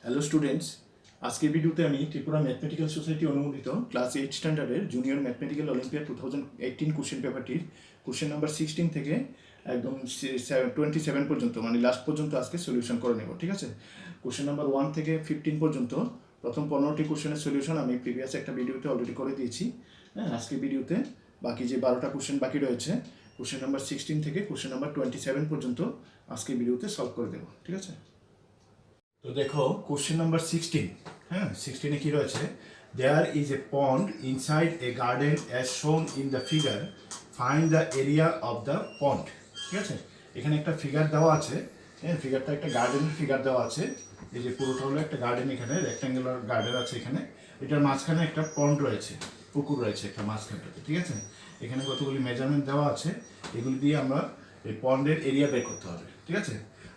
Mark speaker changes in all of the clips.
Speaker 1: Hello students, আজকের ভিডিওতে আমি ত্রিপুরা ম্যাথমেটিক্যাল সোসাইটি অনুমোদিত ক্লাস 8 স্ট্যান্ডার্ডের জুনিয়র ম্যাথমেটিক্যাল অলিম্পিয়াড 2018 কোশ্চেন পেপারটির কোশ্চেন নাম্বার 16 থেকে একদম 27 পর্যন্ত মানে লাস্ট পর্যন্ত আজকে সলিউশন করে নেব। ঠিক আছে, কোশ্চেন নাম্বার 1 থেকে 15 পর্যন্ত প্রথম 15টি কোশ্চেনের সলিউশন আমি প্রিভিয়াস একটা ভিডিওতে অলরেডি করে দিয়েছি। হ্যাঁ, আজকের ভিডিওতে বাকি যে 12টা কোশ্চেন বাকি রয়েছে কোশ্চেন নাম্বার 16 থেকে কোশ্চেন নাম্বার 27 পর্যন্ত আজকের ভিডিওতে সলভ করে দেবো। ঠিক আছে, তো দেখো কোশ্চেন নাম্বার 16। হ্যাঁ, 16-এ কি রয়েছে? There is a pond inside a garden as shown in the figure, find the area of the pond. ঠিক আছে, এখানে একটা ফিগার দেওয়া আছে। হ্যাঁ, ফিগারটা একটা গার্ডেনের ফিগার দেওয়া আছে। এই যে পুরোটা হলো একটা গার্ডেন, এখানে রেক্ট্যাঙ্গুলার গার্ডেন আছে। এখানে এটার মাঝখানে একটা পন্ড রয়েছে, পুকুর রয়েছে একটা মাঝখানটাতে। ঠিক আছে, এখানে কতগুলি মেজারমেন্ট দেওয়া আছে, এগুলি দিয়ে আমরা এই পন্ডের এরিয়া বের করতে হবে। ঠিক আছে,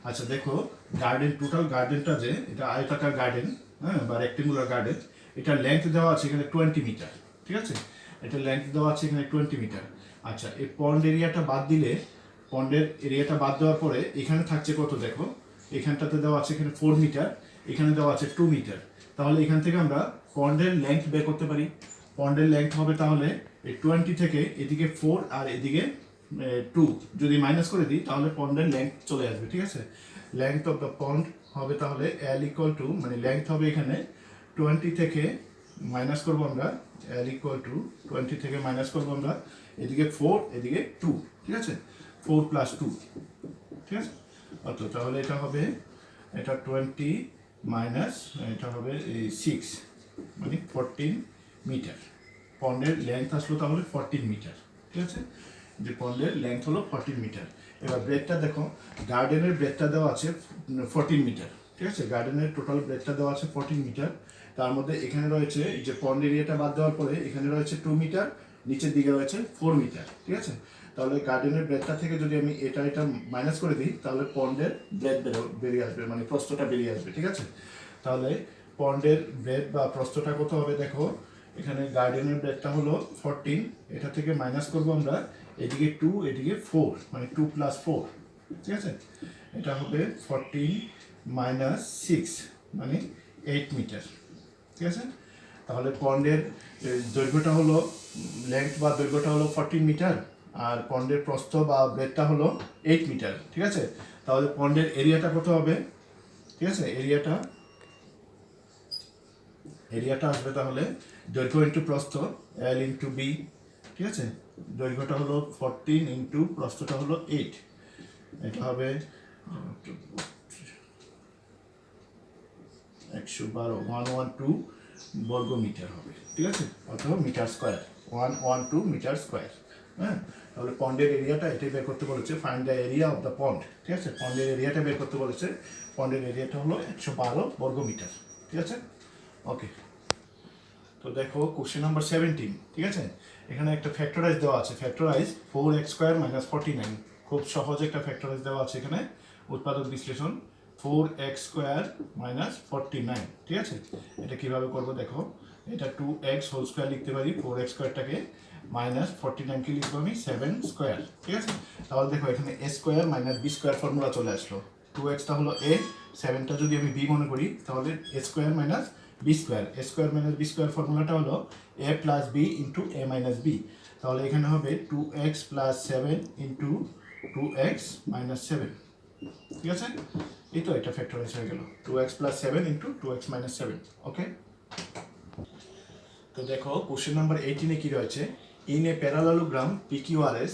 Speaker 1: আচ্ছা দেখো, গার্ডেন টোটাল গার্ডেনটা যে এটা আয়তাকার গার্ডেন, হ্যাঁ, বা রেক্টেঙ্গুলার গার্ডেন, এটার লেন্থ দেওয়া আছে এখানে 20 মিটার। ঠিক আছে, এটার লেন্থ দেওয়া আছে এখানে 20 মিটার। আচ্ছা, এই পন্ড এরিয়াটা বাদ দিলে, পন্ডের এরিয়াটা বাদ দেওয়ার পরে এখানে থাকছে কত দেখো, এখানটাতে দেওয়া আছে এখানে 4 মিটার, এখানে দেওয়া আছে 2 মিটার। তাহলে এখান থেকে আমরা পন্ডের লেন্থ বের করতে পারি। পন্ডের লেন্থ হবে তাহলে এই 20 থেকে এদিকে 4 আর এদিকে 2 যদি মাইনাস করে দিই তাহলে পন্ডের লেন্থ চলে আসবে। ঠিক আছে, লেন্থ অফ দ্য পন্ড হবে তাহলে L ইকুয়াল টু, মানে লেন্থ হবে এখানে 20 থেকে মাইনাস করবো আমরা, L ইকুয়াল টু 20 থেকে মাইনাস করবো আমরা, এদিকে 4 এদিকে 2। ঠিক আছে, 4 প্লাস 2। ঠিক আছে, অত তাহলে এটা হবে, এটা 20 মাইনাস এটা হবে 6, মানে 14 মিটার। পন্ডের লেন্থ আসলো তাহলে 14 মিটার। ঠিক আছে, যে পন্ডের লেন্থ হলো 14 মিটার। এবার ব্রেডটা দেখো, গার্ডেনের ব্রেডটা দেওয়া আছে 14 মিটার। ঠিক আছে, গার্ডেনের টোটাল ব্রেডটা দেওয়া আছে 14 মিটার। তার মধ্যে এখানে রয়েছে এই যে পন্ড এরিয়াটা বাদ দেওয়ার পরে এখানে রয়েছে 2 মিটার, নিচের দিকে রয়েছে 4 মিটার। ঠিক আছে, তাহলে গার্ডেনের ব্রেডটা থেকে যদি আমি এটা মাইনাস করে দিই তাহলে পন্ডের ব্রেড বেরিয়ে আসবে, মানে প্রস্থটা বেরিয়ে আসবে। ঠিক আছে, তাহলে পন্ডের ব্রেড বা প্রস্থটা কত হবে দেখো, এখানে গার্ডেনের ব্রেডটা হলো 14, এটা থেকে মাইনাস করবো আমরা, এদিকে 2 এদিকে 4, মানে 2 প্লাস 4। ঠিক আছে, এটা হবে 14 মাইনাস 6, মানে 8 মিটার। ঠিক আছে, তাহলে পন্ডের দৈর্ঘ্যটা হলো, লেন্থ বা দৈর্ঘ্যটা হলো 14 মিটার, আর পন্ডের প্রস্থ বা ব্রেডটা হলো 8 মিটার। ঠিক আছে, তাহলে পন্ডের এরিয়াটা কত হবে? ঠিক আছে, এরিয়াটা আসবে তাহলে দৈর্ঘ্য ইন্টু প্রস্থ, L ইন্টু বি। ঠিক আছে, দৈর্ঘ্যটা হলো 14 ইন্টু প্রস্থটা হলো 8, এটা হবে 112 112 বর্গ মিটার হবে। ঠিক আছে, অথবা মিটার স্কোয়ার, 112 মিটার স্কোয়ার। হ্যাঁ, তাহলে পন্ডের এরিয়াটা এটাই বের করতে বলেছে, find the area of the pond. ঠিক আছে, পন্ডের এরিয়াটা বের করতে বলেছে, পন্ডের এরিয়াটা হলো 112 বর্গ মিটার। ঠিক আছে, ওকে। তো দেখো কোশ্চেন নাম্বার 17। ঠিক আছে, এখানে একটা ফ্যাক্টরাইজ দেওয়া আছে, ফ্যাক্টরাইজ 4x স্কোয়ার মাইনাস 49। খুব সহজ একটা ফ্যাক্টরাইজ দেওয়া আছে এখানে, উৎপাদক বিশ্লেষণ 4x স্কোয়ার মাইনাস 49। ঠিক আছে, এটা কিভাবে করবো দেখো, এটা 2x হোল স্কোয়ার লিখতে পারি, 4x স্কোয়ারটাকে মাইনাস 49কে লিখবো আমি 7 স্কোয়ার। ঠিক আছে, তাহলে দেখো এখানে a square minus b square formula চলে আসলো। 2xটা হলো a, 7টা যদি আমি b মনে করি তাহলে a square minus b square, a square minus b square ফর্মুলাটা হলো a plus b into a minus b. তাহলে এখানে হবে 2x plus 7 into 2x minus 7। ঠিক আছে, এই তো এটা ফ্যাক্টরাইজ হয়ে গেল, 2x plus 7 into 2x minus 7। ওকে, তো দেখো কোশ্চেন নাম্বার 18-এ কি রয়েছে, in a parallelogram PQRS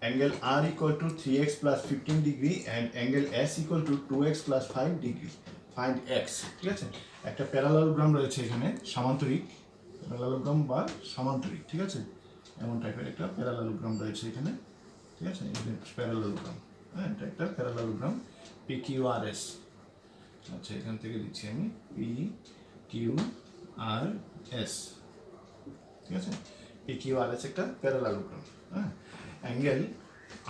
Speaker 1: angle R equal to 3x plus 15 degree and angle S equal to 2x plus 5 degree, find x। ঠিক আছে, একটা প্যারালালোগ্রাম রয়েছে এখানে, সমান্তরিক প্যারালালোগ্রাম বা সমান্তরিক। ঠিক আছে, এমন টাইপের একটা প্যারালালোগ্রাম রয়েছে এখানে। ঠিক আছে, প্যারালালোগ্রাম, হ্যাঁ, এটা একটা প্যারালালোগ্রাম PQRS। আচ্ছা, এখান থেকে দিচ্ছি আমি PQRS। ঠিক আছে, PQRS একটা প্যারালালোগ্রাম। হ্যাঁ, অ্যাঙ্গেল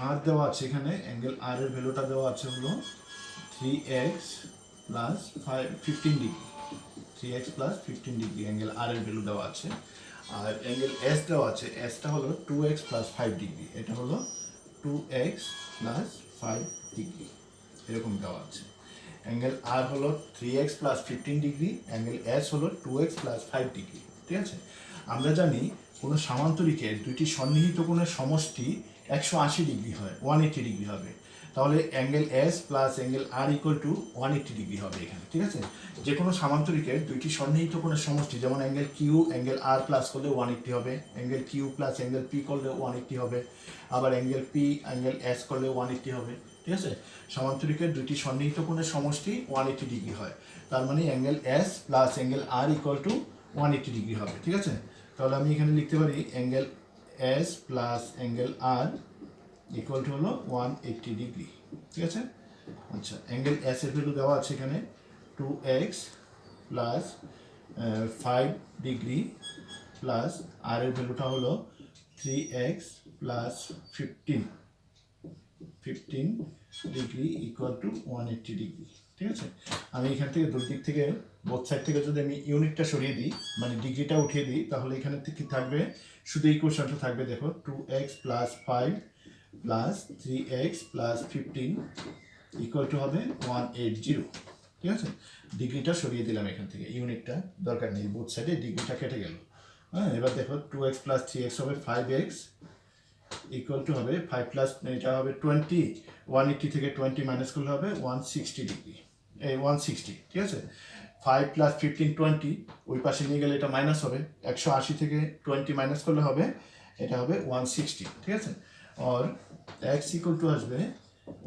Speaker 1: আর দেওয়া আছে এখানে, অ্যাঙ্গেল আর এর ভ্যালুটা দেওয়া আছে হলো 3x plus 15 degree, 3x plus 15 degree angle R এর ভ্যালু দেওয়া আছে। আর অ্যাঙ্গেল এস দেওয়া আছে, এসটা হলো 2x প্লাস 5 ডিগ্রি, এটা হলো 2x প্লাস 5 ডিগ্রি, এরকম দেওয়া আছে। অ্যাঙ্গেল আর হলো 3x plus 15 degree, angle S হলো 2x প্লাস 5 ডিগ্রি। ঠিক আছে, আমরা জানি কোনো সামান্তরিকের দুইটি সন্নিহিত কোণের সমষ্টি 180 ডিগ্রি হয়, 180 ডিগ্রি হবে। তাহলে angle S plus angle R equal to 180 degree হবে এখানে। ঠিক আছে, যে কোনো সামান্তরিকের দুইটি সন্নিহিত কোণের সমষ্টি, যেমন angle Q angle R plus করলে 180 হবে, angle Q plus angle P করলে 180 হবে, আবার অ্যাঙ্গেল পি অ্যাঙ্গেল এস করলে 180 হবে। ঠিক আছে, সামান্তরিকের দুইটি সন্নিহিত কোণের সমষ্টি 180 ডিগ্রি হয়, তার মানে angle S plus angle R equal to 180 degree হবে। ঠিক আছে, তাহলে আমি এখানে লিখতে পারি angle S plus angle R equal to হলো 180 ডিগ্রি। ঠিক আছে, আচ্ছা অ্যাঙ্গেল এস এর ভ্যালু দেওয়া আছে এখানে 2x প্লাস 5 ডিগ্রি প্লাস আর এর ভ্যালুটা হলো 3x plus 15 degree equal to 180 degree. ঠিক আছে, আমি এখান থেকে দুই দিক থেকে বোথ সাইড থেকে যদি আমি ইউনিটটা সরিয়ে দিই, মানে ডিগ্রিটা উঠিয়ে দিই, তাহলে এখানে কি থাকবে, শুধু ইকুয়েশনটা থাকবে। দেখো 2x plus 5 plus 3x plus 15 equal to হবে 180। ঠিক আছে, ডিগ্রিটা সরিয়ে দিলাম এখান থেকে, ইউনিটটা দরকার নেই, বোথ সাইডে ডিগ্রিটা কেটে গেল। হ্যাঁ, এবার দেখো 2x প্লাস 3x হবে 5x ইকুয়াল টু হবে 5 প্লাস এটা হবে 20, 180 থেকে 20 মাইনাস করলে হবে 160 ডিগ্রি, এই 160। ঠিক আছে, 5 প্লাস 15 20, ওই পাশে নিয়ে গেলে এটা মাইনাস হবে, 180 থেকে 20 মাইনাস করলে হবে এটা হবে 160। ঠিক আছে, আর x ইকুয়াল টু আসবে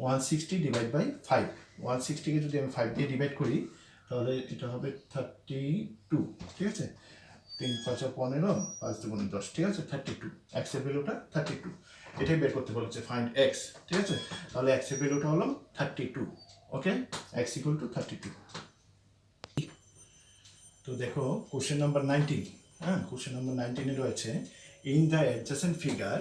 Speaker 1: 160 ডিভাইড বাই 5, 160কে যদি আমি 5 দিয়ে ডিভাইড করি তাহলে এটা হবে 32। ঠিক আছে, 3 5 15, 5 2 10, ঠিক আছে 32, এক্স এর ভ্যালুটা 32, এটাই বের করতে বলেছে, ফাইন্ড এক্স। ঠিক আছে, তাহলে এক্স এর ভ্যালুটা হলো 32। ওকে, এক্স ইকুয়াল টু 32। তো দেখো কোশ্চেন নাম্বার 19, হ্যাঁ কোশ্চেন নাম্বার 19 এ রয়েছে in the adjacent figure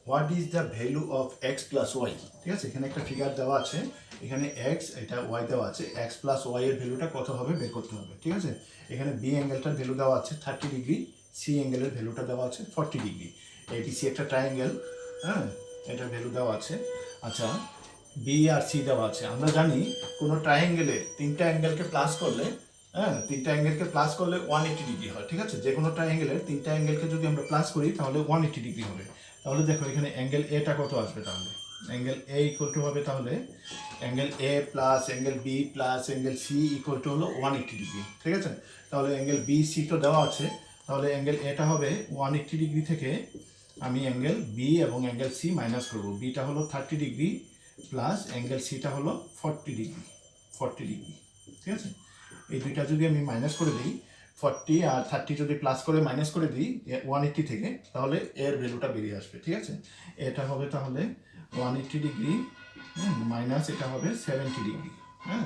Speaker 1: what is the value of x plus y. ঠিক আছে, এখানে একটা ফিগার দেওয়া আছে, এখানে এক্স এটা ওয়াই দেওয়া আছে, এক্স প্লাস ওয়াই এর ভ্যালুটা কত হবে বের করতে হবে। ঠিক আছে, এখানে বি অ্যাঙ্গেলটার ভ্যালু দেওয়া আছে 30 ডিগ্রি, সি অ্যাঙ্গেলের ভ্যালুটা দেওয়া আছে 40 ডিগ্রি, এবিসি একটা ট্রায়াঙ্গেল, হ্যাঁ এটার ভ্যালু দেওয়া আছে। আচ্ছা, বি আর সি দেওয়া আছে। আমরা জানি কোনো ট্রায়াঙ্গেলে তিনটা অ্যাঙ্গেলকে প্লাস করলে, হ্যাঁ তিনটা অ্যাঙ্গেলকে প্লাস করলে 180 ডিগ্রি হয়। ঠিক আছে, যে কোনো ট্রায়াঙ্গেলের তিনটা অ্যাঙ্গেলকে যদি আমরা প্লাস করি তাহলে 180 ডিগ্রি হবে। তাহলে দেখো এখানে অ্যাঙ্গেল এটা কত আসবে, তাহলে অ্যাঙ্গেল এ ইকুয়াল টু হবে, তাহলে angle A plus angle B plus angle C equal to হলো 180 ডিগ্রি। ঠিক আছে, তাহলে অ্যাঙ্গেল বি সি তো দেওয়া আছে, তাহলে অ্যাঙ্গেল এটা হবে 180 ডিগ্রি থেকে আমি অ্যাঙ্গেল বি এবং অ্যাঙ্গেল সি মাইনাস করবো। বিটা হলো 30 ডিগ্রি প্লাস অ্যাঙ্গেল সিটা হলো 40 ডিগ্রি, 40 ডিগ্রি। ঠিক আছে, এই দুইটা যদি আমি মাইনাস করে দিই, 40 আর 30 যদি প্লাস করে মাইনাস করে দিই 180 থেকে, তাহলে এর ভ্যালুটা বেরিয়ে আসবে। ঠিক আছে, এটা হবে তাহলে 180 ডিগ্রি মাইনাস এটা হবে 70 ডিগ্রি, হ্যাঁ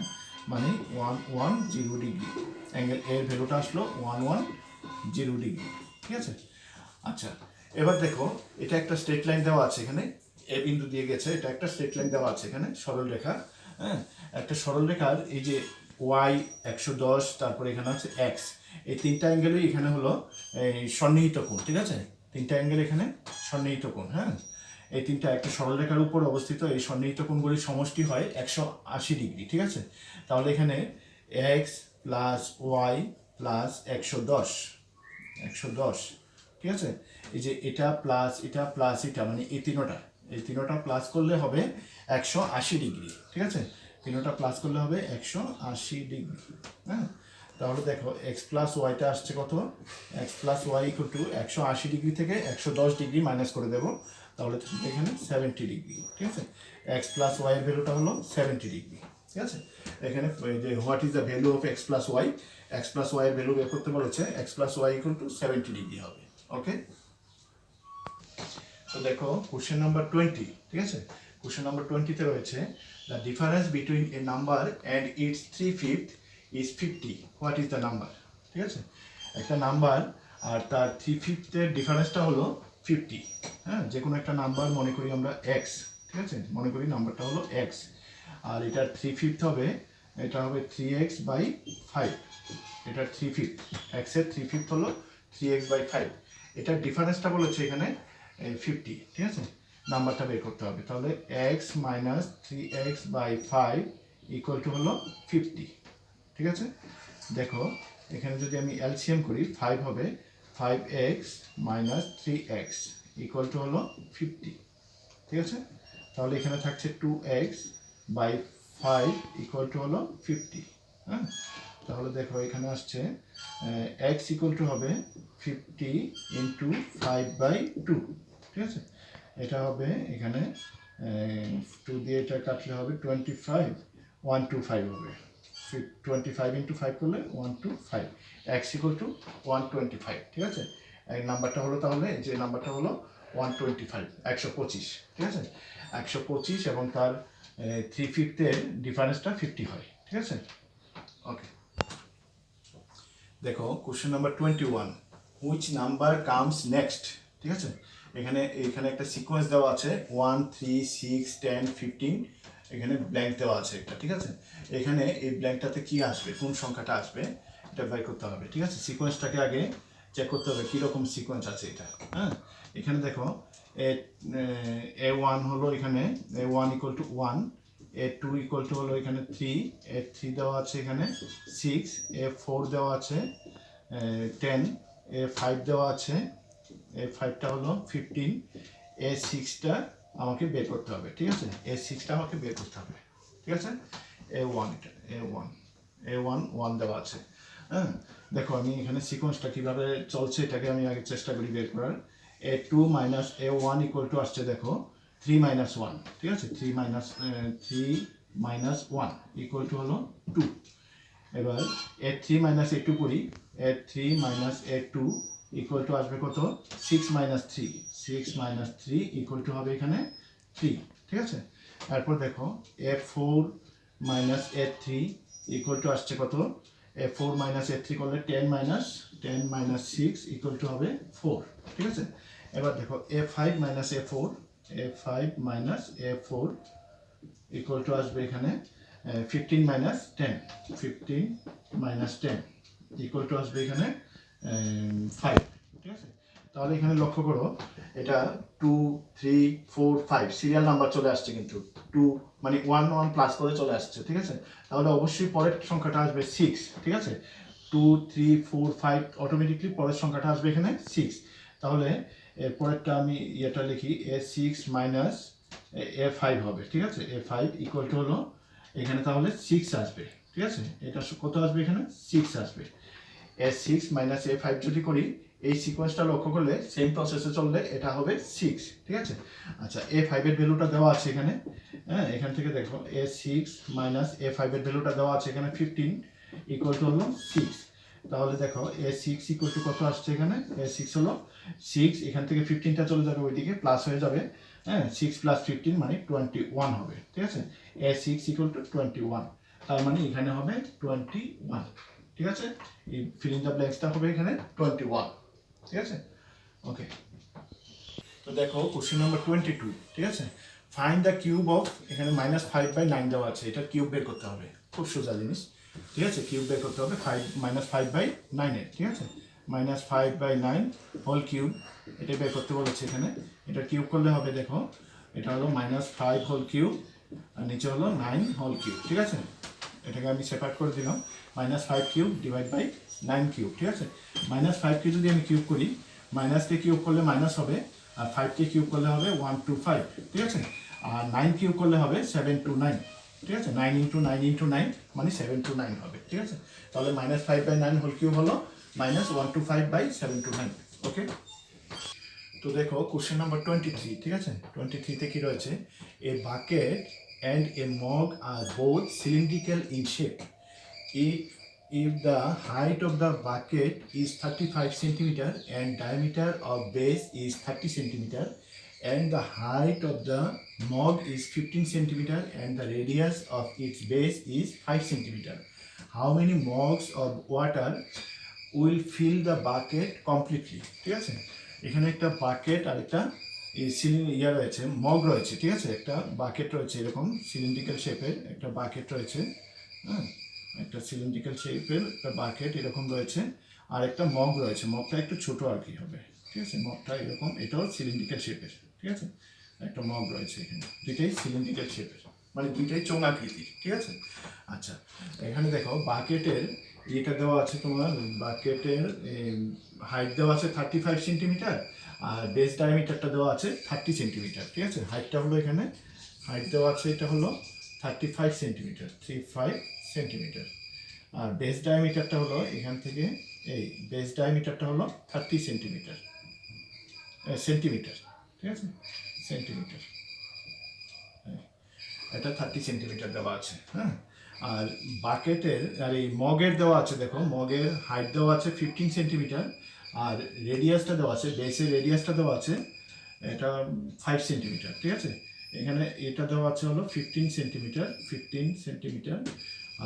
Speaker 1: মানে 110 ডিগ্রি, অ্যাঙ্গেল এর ভ্যালুটা আসলো 110 ডিগ্রি। ঠিক আছে, আচ্ছা এবার দেখো এটা একটা স্ট্রেট লাইন দেওয়া আছে, এখানে এ বিন্দু দিয়ে গেছে, এটা একটা স্ট্রেট লাইন দেওয়া আছে এখানে, সরল রেখা। হ্যাঁ, একটা সরল রেখার এই যে ওয়াই 110, তারপরে এখানে আছে এক্স, এই তিনটা অ্যাঙ্গেলই এখানে হলো এই সন্নিহিত কোণ। ঠিক আছে, তিনটা অ্যাঙ্গেল এখানে সন্নিহিত কোণ। হ্যাঁ, এই তিনটা একটা সরল রেখার উপর অবস্থিত, এই সন্নিহিত কোণগুলির সমষ্টি হয় 180 ডিগ্রি। ঠিক আছে, তাহলে এখানে এক্স প্লাস ওয়াই প্লাস 110, ঠিক আছে, এই যে এটা প্লাস এটা মানে এই তিনোটা প্লাস করলে হবে 180 ডিগ্রি। ঠিক আছে, তিনোটা প্লাস করলে হবে 180 ডিগ্রি। হ্যাঁ, তাহলে দেখো এক্স প্লাস ওয়াইটা আসছে কত, x plus y equal to 180 degree থেকে 110 ডিগ্রি মাইনাস করে দেবো, তাহলে এখানে 70 ডিগ্রি। ঠিক আছে, এক্স প্লাস ওয়াই এর ভ্যালুটা হলো 70 ডিগ্রি। ঠিক আছে, এখানে যে what is the value of x plus y এর ভ্যালু বের করতে বলেছে, x plus y equal to 70 degree হবে। ওকে, তো দেখো কোশ্চেন নাম্বার 20। ঠিক আছে, কোশ্চেন নাম্বার 20-তে রয়েছে the difference between A number and it's 3/5 is 50, what is the number. ঠিক আছে, একটা নাম্বার আর তার 3/5 এর ডিফারেন্সটা হলো 50। হ্যাঁ, যে কোনো একটা নাম্বার মনে করি আমরা এক্স, ঠিক আছে, মনে করি নাম্বারটা হলো এক্স, আর এটার 3/5 হবে, এটা হবে 3x বাই 5, এটার 3/5, এক্সের 3/5 হলো 3x বাই 5, এটার ডিফারেন্সটা বলেছে এখানে 50। ঠিক আছে, নাম্বারটা বের করতে হবে, তাহলে x minus 3x by 5 equal to হলো 50, ঠিক আছে। দেখো এখানে যদি আমি এলসিএম করি 5 হবে 5x minus 3x equal to হলো 50, ঠিক আছে। তাহলে এখানে থাকছে 2x বাই 5 ইকুয়াল টু হলো 50, হ্যাঁ। তাহলে দেখো এখানে আসছে x ইকুয়াল টু হবে 50 ইন্টু 5/2, ঠিক আছে। এটা হবে এখানে 2 দিয়ে এটা কাটলে হবে 25, 125 হবে। 25 ইন্টু 5 করলে 125, x ইকুয়াল টু 125, ঠিক আছে। এই নাম্বারটা হলো, তাহলে যে নাম্বারটা হলো 125, 125, ঠিক আছে। 125 এবং তার 3/5 ডিফারেন্সটা 50 হয়, ঠিক আছে। ওকে, দেখো question number 21, which number comes next, ঠিক আছে। এখানে একটা সিকোয়েন্স দেওয়া আছে 1 3 6 10 15, এখানে ব্ল্যাঙ্ক দেওয়া আছে একটা, ঠিক আছে। এখানে এই ব্ল্যাঙ্কটাতে কি আসবে, কোন সংখ্যাটা আসবে এটা বের করতে হবে, ঠিক আছে। সিকোয়েন্সটাকে আগে চেক করতে হবে কীরকম সিকোয়েন্স আছে এটা, হ্যাঁ। এখানে দেখো A1 হলো, এখানে A1 equal to 1, A2 equal to হলো এখানে 3, A3 দেওয়া আছে এখানে 6, A4 দেওয়া আছে 10, A5 দেওয়া আছে, A5টা হলো 15, A6টা আমাকে বের করতে হবে, ঠিক আছে। A6টা আমাকে বের করতে হবে, ঠিক আছে। A1 এটা A1 1 দেওয়া আছে, হ্যাঁ। দেখো আমি এখানে সিকোয়েন্সটা কীভাবে চলছে এটাকে আমি আগে চেষ্টা করি বের করার। A2 minus A1 equal to আসছে দেখো 3 মাইনাস 1, ঠিক আছে। 3 মাইনাস 1 ইকুয়াল টু হলো 2। এবার A3 মাইনাস A2 করি, A3 minus A2 equal to আসবে কত, 6 মাইনাস 3, 6 মাইনাস 3 ইকুয়াল টু হবে এখানে 3, ঠিক আছে। তারপর দেখো A4 minus A3 equal to আসছে কত, A4 মাইনাস A3 করলে 10 মাইনাস 6 ইকুয়াল টু হবে 4, ঠিক আছে। এবার দেখো A5 minus A4, A5 minus A4 equal to আসবে এখানে 15 মাইনাস 10, 15 মাইনাস 10 ইকুয়াল টু আসবে এখানে 5, ঠিক আছে। তাহলে এখানে লক্ষ্য করো এটা 2 3 4 5 সিরিয়াল নাম্বার চলে আসছে, কিন্তু 2 মানে 1 1 প্লাস করে চলে আসছে, ঠিক আছে। তাহলে অবশ্যই পরের সংখ্যাটা আসবে 6, ঠিক আছে। 2 3 4 5 অটোমেটিকলি পরের সংখ্যাটা আসবে এখানে 6। তাহলে এর পরেরটা আমি এটা লিখি A6 মাইনাস A5 হবে, ঠিক আছে। A5 ইকুয়াল টু হলো এখানে তাহলে 6 আসবে, ঠিক আছে। এটা কত আসবে, এখানে 6 আসবে। A6 মাইনাস A5 যদি করি, এই সিকোয়েন্সটা লক্ষ্য করলে সেম প্রসেসে চললে এটা হবে 6, ঠিক আছে। আচ্ছা, A5 এর ভ্যালুটা দেওয়া আছে এখানে, হ্যাঁ। এখান থেকে দেখো A6 মাইনাস A5 এর ভ্যালুটা দেওয়া আছে এখানে 15 ইকুয়াল টু হলো 6। তাহলে দেখো A6 ইকুয়াল টু কত আসছে এখানে, A6 হলো 6, এখান থেকে 15টা চলে যাবে ওইদিকে, প্লাস হয়ে যাবে, হ্যাঁ। 6 প্লাস 15 মানে 21 হবে, ঠিক আছে। A6 ইকুয়াল টু 21, তার মানে এখানে হবে 21, ঠিক আছে। এই ফিল ইন দ্য ব্ল্যাঙ্কসটা হবে এখানে 21, ঠিক আছে। ওকে, তো দেখো কোশ্চেন নাম্বার 22, ঠিক আছে। ফাইন্ড দ্য কিউব অফ, এখানে -5/9 দেওয়া আছে, এটা কিউব বের করতে হবে, খুব সোজা জিনিস, ঠিক আছে। কিউব বের করতে হবে 5/9 এর, ঠিক আছে। -5/9 হোল কিউব, এটা বের করতে বলেছে এখানে। এটা কিউব করলে হবে, দেখো এটা হলো -5 হোল কিউব আর নিচে হলো 9 হোল কিউব, ঠিক আছে। এটাকে আমি সেপারেট করে দিলাম, -5 কিউব ডিভাইড বাই 9 কিউব, ঠিক আছে। -5কে যদি আমি কিউব করি, মাইনাসকে কিউব করলে মাইনাস হবে, আর 5কে কিউব করলে হবে 125, ঠিক আছে। আর 9 কিউব করলে হবে 729, ঠিক আছে। 9 ইন্টু 9 ইন্টু 9 মানে 729 হবে, ঠিক আছে। তাহলে -5/9 হোল কিউব হলো -125/729, ওকে। তো দেখো কোশ্চেন নাম্বার 23, ঠিক আছে। 23তে কি রয়েছে, a bucket and a mug are both cylindrical in shape. If the height of the bucket is 35 centimeter and diameter of base is 30 centimeter and the height of the mug is 15 centimeter and the radius of its base is 5 centimeter, how many mugs of water will fill the bucket completely? ঠিক আছে। এখানে একটা bucket আর একটা রয়েছে, mug রয়েছে, ঠিক আছে। একটা বাকেট রয়েছে এরকম সিলিন্ড্রিক্যাল শেপের একটা বাকেট রয়েছে, হ্যাঁ। একটা সিলিন্ড্রিক্যাল শেপের একটা বাকেট এরকম রয়েছে, আর একটা মগ রয়েছে, মগটা একটু ছোট আর কি হবে, ঠিক আছে। মগটা এরকম, এটাও সিলিন্ড্রিক্যাল শেপের, ঠিক আছে। একটা মগ রয়েছে এখানে, দুইটাই সিলিন্ড্রিক্যাল শেপের, মানে দুইটাই চোঙাকৃতির, ঠিক আছে। আচ্ছা, এখানে দেখো বাকেটের এটা দেওয়া আছে তোমার, বাকেটের হাইট দেওয়া আছে 35 সেন্টিমিটার, আর বেস ডায়ামিটারটা দেওয়া আছে 30 সেন্টিমিটার, ঠিক আছে। হাইটটা হলো এখানে, হাইট দেওয়া আছে এটা হলো 35 সেন্টিমিটার, 35 সেন্টিমিটার। আর বেস ডায়ামিটারটা হলো এখান থেকে, এই বেস ডায়ামিটারটা হলো 30 সেন্টিমিটার, সেন্টিমিটার, ঠিক আছে, সেন্টিমিটার। এটা 30 সেন্টিমিটার দেওয়া আছে, হ্যাঁ। আর বাকেটের আর এই মগের দেওয়া আছে, দেখো মগের হাইট দেওয়া আছে 15 সেন্টিমিটার, আর রেডিয়াসটা দেওয়া আছে, বেসের রেডিয়াসটা দেওয়া আছে এটা 5 সেন্টিমিটার, ঠিক আছে। এখানে এটা দেওয়া আছে হলো 15 সেন্টিমিটার, 15 সেন্টিমিটার,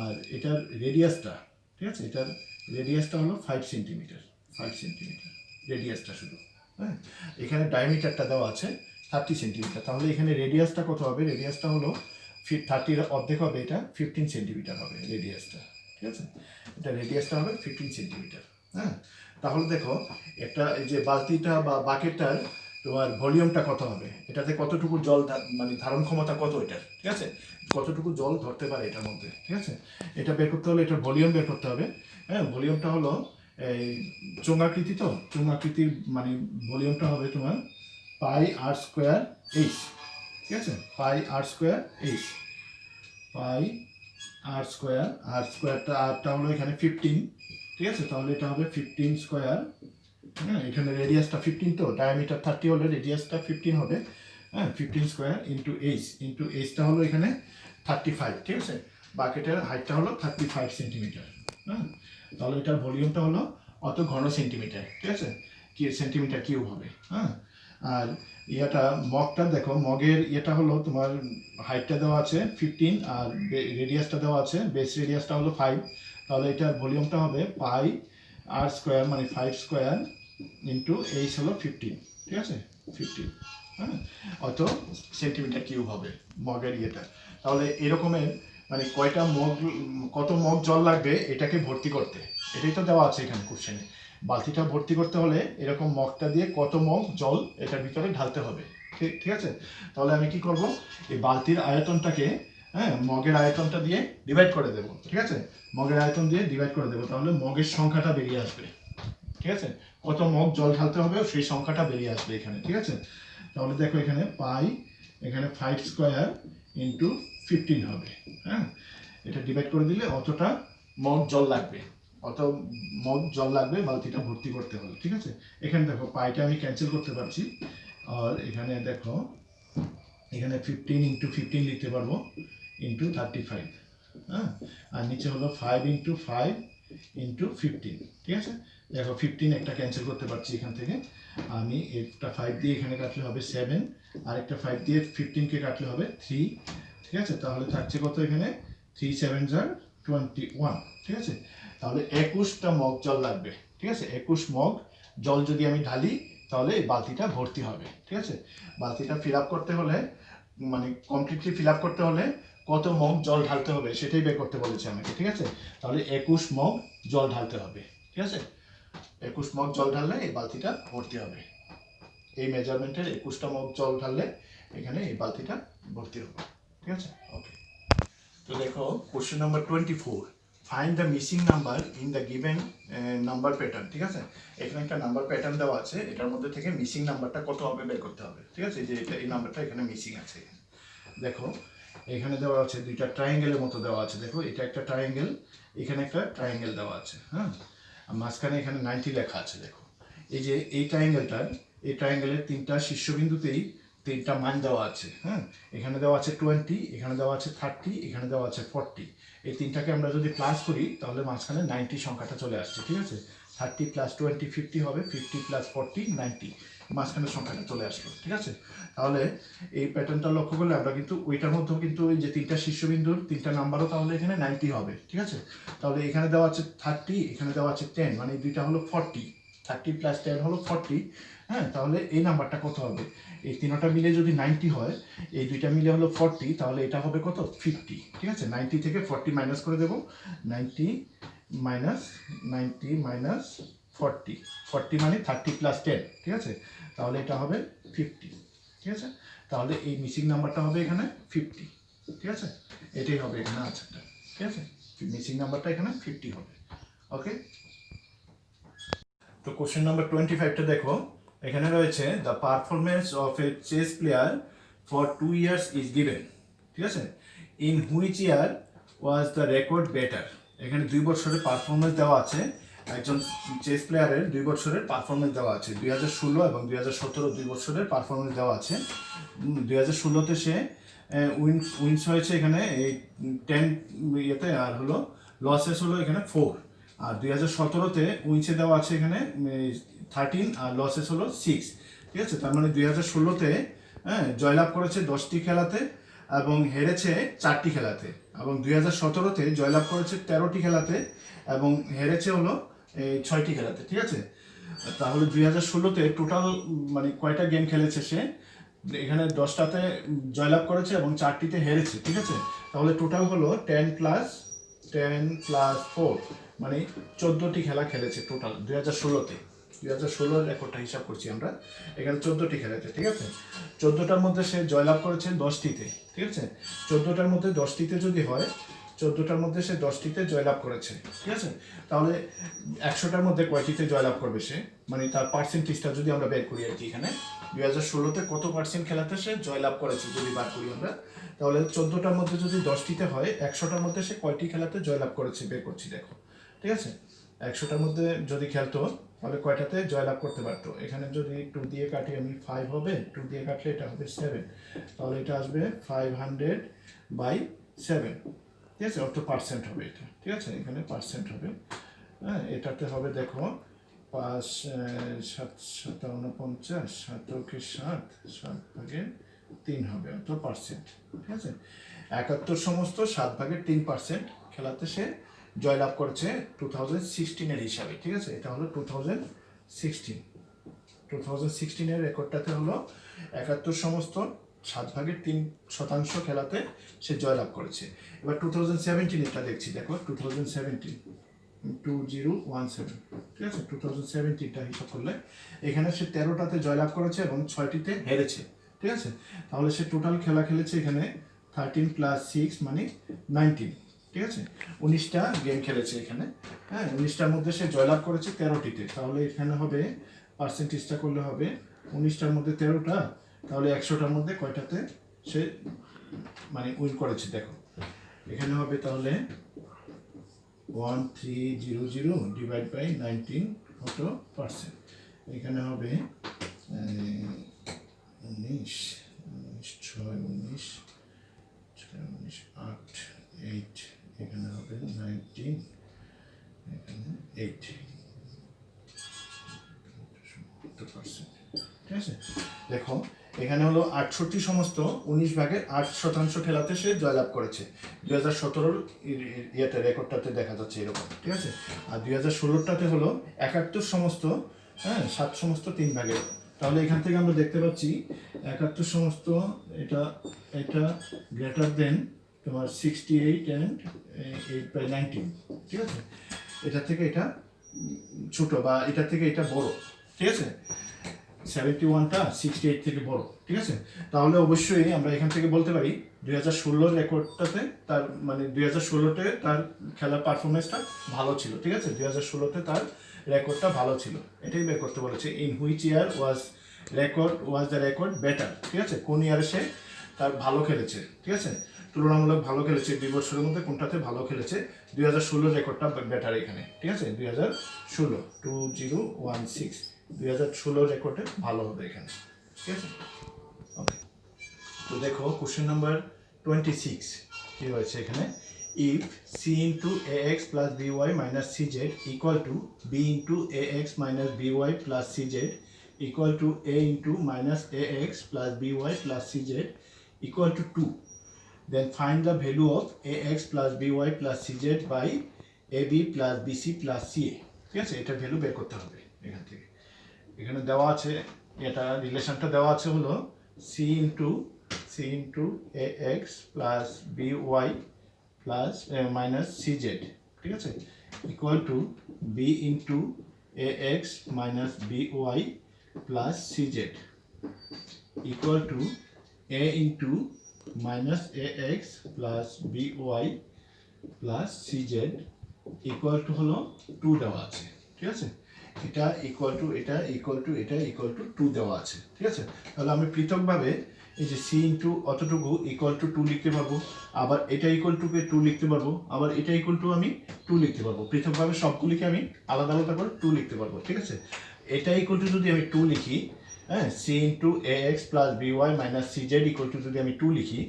Speaker 1: আর এটার রেডিয়াসটা, ঠিক আছে, এটার রেডিয়াসটা হলো 5 সেন্টিমিটার, 5 সেন্টিমিটার রেডিয়াসটা শুধু, হ্যাঁ। এখানে ডায়ামিটারটা দেওয়া আছে 30 সেন্টিমিটার, তাহলে এখানে রেডিয়াসটা কত হবে? রেডিয়াসটা হলো 30-র অর্ধেক হবে, এটা 15 সেন্টিমিটার হবে রেডিয়াসটা, ঠিক আছে। এটা রেডিয়াসটা হবে 15 সেন্টিমিটার, হ্যাঁ। তাহলে দেখো একটা এই যে বালতিটা বা বাকেটটার তোমার ভলিউমটা কত হবে, এটাতে কতটুকু জল মানে ধারণ ক্ষমতা কত এটার, ঠিক আছে, কতটুকু জল ধরতে পারে এটার মধ্যে, ঠিক আছে। এটা বের করতে হলে এটার ভলিউম বের করতে হবে, হ্যাঁ। ভলিউমটা হলো এই চোঙাকৃতি, তো চোঙাকৃতির মানে ভলিউমটা হবে তোমার পাই আর স্কোয়ার এইচ, ঠিক আছে, পাই আর স্কোয়ার এইচ, পাই আর স্কোয়ার, আর স্কোয়ারটা আরটা হলো এখানে 15, ঠিক আছে। তাহলে এটা হবে 15 স্কোয়ার, হ্যাঁ। এখানে রেডিয়াসটা 15, তো ডায়ামিটার 30 হলে রেডিয়াসটা 15 হবে, হ্যাঁ। 15 স্কোয়ার ইন্টু এইচটা হলো এখানে 35, ঠিক আছে। বাকেটের হাইটটা হলো 35 সেন্টিমিটার, হ্যাঁ। তাহলে এটার ভলিউমটা হলো অত ঘন সেন্টিমিটার, ঠিক আছে, কি সেন্টিমিটার কিউব হবে, হ্যাঁ। আর ইয়েটা মগটা দেখো, মগের ইয়েটা হলো তোমার হাইটটা দেওয়া আছে 15, আর রেডিয়াসটা দেওয়া আছে, বেস রেডিয়াসটা হলো 5, তাহলে এটার ভলিউমটা হবে পাই আর স্কোয়ার মানে 5 স্কোয়ার ইন্টু এইচ হলো 15, ঠিক আছে, 15, হ্যাঁ, অত সেন্টিমিটার কিউব হবে মগের ইয়েটা। তাহলে এরকমের মানে কয়টা মগ, কত মগ জল লাগবে এটাকে ভর্তি করতে, এটাই তো দেওয়া আছে এখানে কোশ্চেনে। বালতিটা ভর্তি করতে হলে এরকম মগটা দিয়ে কত মগ জল এটার ভিতরে ঢালতে হবে, ঠিক আছে। তাহলে আমি কি করব, এই বালতির আয়তনটাকে, হ্যাঁ, মগের আয়তনটা দিয়ে ডিভাইড করে দেবো, ঠিক আছে, মগের আয়তন দিয়ে ডিভাইড করে দেবো, তাহলে মগের সংখ্যাটা বেরিয়ে আসবে, ঠিক আছে, কত মগ জল ঢালতে হবে সেই সংখ্যাটা বেরিয়ে আসবে এখানে, ঠিক আছে। তাহলে দেখো এখানে পাই, এখানে 5 স্কোয়ার ইন্টু 15 হবে, হ্যাঁ। এটা ডিভাইড করে দিলে অতটা মগ জল লাগবে, অত মগ জল লাগবে বালতিটা ভর্তি করতে হলে, ঠিক আছে। এখানে দেখো পাইটা আমি ক্যান্সেল করতে পারছি, আর এখানে দেখো এখানে 15 ইন্টু 15 লিখতে পারবো ইন্টু 35, হ্যাঁ। আর নিচে হলো 5 ইন্টু 5 ইন্টু 15, ঠিক আছে। দেখো 15 একটা ক্যান্সেল করতে পারছি এখান থেকে, আমি একটা 5 দিয়ে এখানে কাটলে হবে 7, আর একটা 5 দিয়ে 15কে কাটলে হবে 3, ঠিক আছে। তাহলে থাকছে কত এখানে 3 7 21, ঠিক আছে। তাহলে 21টা মগ জল লাগবে, ঠিক আছে। 21 মগ জল যদি আমি ঢালি তাহলে এই বালতিটা ভর্তি হবে, ঠিক আছে। বালতিটা ফিল আপ করতে হলে মানে কমপ্লিটলি ফিল আপ করতে হলে কত মগ জল ঢালতে হবে সেটাই বের করতে বলেছে আমাকে, ঠিক আছে। তাহলে 21 মগ জল ঢালতে হবে, ঠিক আছে। 21 মগ জল ঢাললে এই বালতিটা ভর্তি হবে, এই মেজারমেন্টের 21টা মগ জল ঢাললে এখানে এই বালতিটা ভর্তি হবে, ঠিক আছে। ওকে, তো দেখো question number 24, find the missing number in the given number pattern, ঠিক আছে। এখানে একটা নাম্বার প্যাটার্ন দেওয়া আছে, এটার মধ্যে থেকে মিসিং নাম্বারটা কত হবে বের করতে হবে, ঠিক আছে। যে এটা এই নাম্বারটা এখানে মিসিং আছে, দেখো এখানে দেওয়া আছে দুইটা ট্রায়াঙ্গেলের মতো দেওয়া আছে, দেখো এটা একটা ট্রায়াঙ্গেল, এখানে একটা ট্রায়াঙ্গেল দেওয়া আছে, হ্যাঁ। মাঝখানে এখানে 90 লেখা আছে, দেখো এই যে এই ট্রায়াঙ্গেলটার, এই ট্রায়াঙ্গেলের তিনটা শীর্ষবিন্দুতেই তিনটা মান দেওয়া আছে, হ্যাঁ। এখানে দেওয়া আছে 20, এখানে দেওয়া আছে 30, এখানে দেওয়া আছে 40, এই তিনটাকে আমরা যদি প্লাস করি তাহলে মাঝখানে 90 সংখ্যাটা চলে আসছে, ঠিক আছে। 30 + 20 50 হবে, 50 + 40 90, মাঝখানে সংখ্যাটা চলে আসলো, ঠিক আছে। তাহলে এই প্যাটার্নটা লক্ষ্য করলে আমরা কিন্তু ওইটার মধ্যেও কিন্তু ওই যে তিনটা শীর্ষবিন্দুর তিনটা নাম্বারও তাহলে এখানে 90 হবে, ঠিক আছে। তাহলে এখানে দেওয়া আছে 30, এখানে দেওয়া আছে 10, মানে এই দুইটা হলো 40, 30 + 10 হলো 40, হ্যাঁ। তাহলে এই নাম্বারটা কত হবে, এই তিনটা মিলে যদি 90 হয়, এই দুইটা মিলে হলো 40, তাহলে এটা হবে কত 50, ঠিক আছে। 90 থেকে 40 মাইনাস করে দেবো, 90 মাইনাস 40, 40 মানে 30 + 10, ঠিক আছে। তাহলে এটা হবে 50, ঠিক আছে। তাহলে এই মিসিং নাম্বারটা হবে এখানে 50, ঠিক আছে, এটাই হবে এখানে আনসারটা। ঠিক আছে, মিসিং নাম্বারটা এখানে 50 হবে। ওকে, তো কোশ্চেন নাম্বার 25টা দেখো, এখানে রয়েছে the performance of a chess player for 2 years is given. ঠিক আছে, in which year was the record better. এখানে 2 বছরের পারফরমেন্স দেওয়া আছে, একজন চেস প্লেয়ারের 2 বছরের পারফরমেন্স দেওয়া আছে, 2016 এবং 2017 2 বছরের পারফরমেন্স দেওয়া আছে। 2016তে সে উইন্স হয়েছে এখানে এই 10 ইয়েতে, আর হলো লসেস হলো এখানে 4। আর 2017তে উইন্সে দেওয়া আছে এখানে 13 আর লসেস হলো 6। ঠিক আছে, তার মানে 2016তে জয়লাভ করেছে 10টি খেলাতে এবং হেরেছে 4টি খেলাতে, এবং 2017তে জয়লাভ করেছে 13টি খেলাতে এবং হেরেছে হলো 6টি খেলাতে। ঠিক আছে, তাহলে 2016তে টোটাল মানে কয়টা গেম খেলেছে সে, এখানে 10টাতে জয়লাভ করেছে এবং 4টিতে হেরেছে। ঠিক আছে, তাহলে টোটাল হলো 10 + 4 মানে 14টি খেলা খেলেছে টোটাল 2016তে। 2016 রেকর্ডটা হিসাব করছি আমরা, এখানে 14টি খেলেছে। ঠিক আছে, 14টার মধ্যে সে জয়লাভ করেছে 10টিতে। ঠিক আছে, 14টার মধ্যে 10টিতে যদি হয়, 14টার মধ্যে সে 10টিতে জয়লাভ করেছে। ঠিক আছে, তাহলে 100টার মধ্যে কয়টিতে জয়লাভ করবে সে, মানে তার পার্সেন্টেজটা যদি আমরা বের করি আর কি, এখানে 2016তে কত পার্সেন্ট খেলাতে সে জয়লাভ করেছে যদি বার করি আমরা, তাহলে 14টার মধ্যে যদি 10টিতে হয়, 100টার মধ্যে সে কয়টি খেলাতে জয়লাভ করেছে বের করছি দেখো। ঠিক আছে, 100টার মধ্যে যদি খেলতো তাহলে কয়টাতে জয়লাভ করতে পারতো, এখানে যদি 2 দিয়ে কাটি আমি 5 হবে, 2 দিয়ে কাটলে এটা হবে 7, তাহলে এটা আসবে 500/7। ঠিক আছে, অর্থ পার্সেন্ট হবে এটা। ঠিক আছে, এখানে পার্সেন্ট হবে। হ্যাঁ, এটাতে হবে দেখো 5 7 7 49 7 7 7/3 হবে, অর্থ পার্সেন্ট। ঠিক আছে, 71 সমস্ত 7/3% খেলাতে সে জয়লাভ করেছে 2016-এর হিসাবে। ঠিক আছে, এটা হলো 2016-এর রেকর্ডটাতে হলো 71 সমস্ত 7/3% খেলাতে সে জয়লাভ করেছে। এবার 2017 দেখছি দেখো, 2017 2017। ঠিক আছে, 2017টা হিসাব করলে এখানে সে 13টাতে জয়লাভ করেছে এবং 6টিতে হেরেছে। ঠিক আছে, তাহলে সে টোটাল খেলা খেলেছে এখানে 13 + 6 মানে 19। ঠিক আছে, 19টা গেম খেলেছে এখানে। হ্যাঁ, 19টার মধ্যে সে জয়লাভ করেছে 13টিতে, তাহলে এখানে হবে পার্সেন্টেজটা করলে হবে 19টার মধ্যে 13টা, তাহলে 100টার মধ্যে কয়টাতে সে মানে উইন করেছে দেখো, এখানে হবে তাহলে 1300 / 19%। এখানে হবে 19 6 19 8 8, এখানে হবে 19, এখানে 8%। ঠিক আছে, দেখো এখানে হলো 68 সমস্ত 19/8% খেলাতে সে জয়লাভ করেছে। 2017-র ইয়েতে রেকর্ডটাতে দেখা যাচ্ছে এরকম। ঠিক আছে, আর 2016টাতে হলো 71 সমস্ত 7 সমস্ত 3 ভাগের। তাহলে এখান থেকে আমরা দেখতে পাচ্ছি 71 সমস্ত এটা এটা গ্রেটার দেন তোমার 68 and 8/19। ঠিক আছে, এটা থেকে এটা ছোট বা এটা থেকে এটা বড়। ঠিক আছে, 71টা 68 থেকে বড়। ঠিক আছে, তাহলে অবশ্যই আমরা এখান থেকে বলতে পারি 2016-র রেকর্ডটাতে তার মানে 2016তে তার খেলার পারফরমেন্সটা ভালো ছিল। ঠিক আছে, 2016তে তার রেকর্ডটা ভালো ছিল, এটাই বের করতে বলেছে। In which year was the record better. ঠিক আছে, কোন ইয়ারে সে তার ভালো খেলেছে। ঠিক আছে, তুলনামূলক ভালো খেলেছে 2 বছরের মধ্যে কোনটাতে ভালো খেলেছে, 2016 রেকর্ডটা বেটার এখানে। ঠিক আছে, 2016 2016 2016 রেকর্ডে ভালো হবে এখানে। ঠিক আছে, ওকে। তো দেখো কোশ্চেন নাম্বার 26 কি হয়েছে এখানে, if c * ax + by - cz = b * ax - by + cz = a - ax + by + cz = 2, then find the value of ax + by + cz by ab + bc + ca। ঠিক আছে, এটা ভ্যালু বের করতে হবে এখান থেকে। এখানে দেওয়া আছে, এটা রিলেশনটা দেওয়া আছে হলো c * ax + by - cz। ঠিক আছে, = b * ax - by + cz = a minus a x plus b y plus c z equal to হলো 2 দেওয়া আছে, ঠিক আছে। এটা ইকুয়াল টু এটা ইকুয়াল টু এটা ইকুয়াল টু 2 দেওয়া আছে, ঠিক আছে। তাহলে আমি পৃথকভাবে এই যে সি ইন্টু অতটুকু ইকুয়াল টু 2 লিখতে পারবো, আবার এটা ইকুয়াল টুকে 2 লিখতে পারবো, আবার এটা ইকুয়াল টু আমি 2 লিখতে পারবো। পৃথকভাবে সবগুলিকে আমি আলাদা আলাদা করে 2 লিখতে পারবো, ঠিক আছে। এটা ইকুয়াল টু যদি আমি 2 লিখি, হ্যাঁ, c into a x plus b y minus c z equal to যদি আমি 2 লিখি,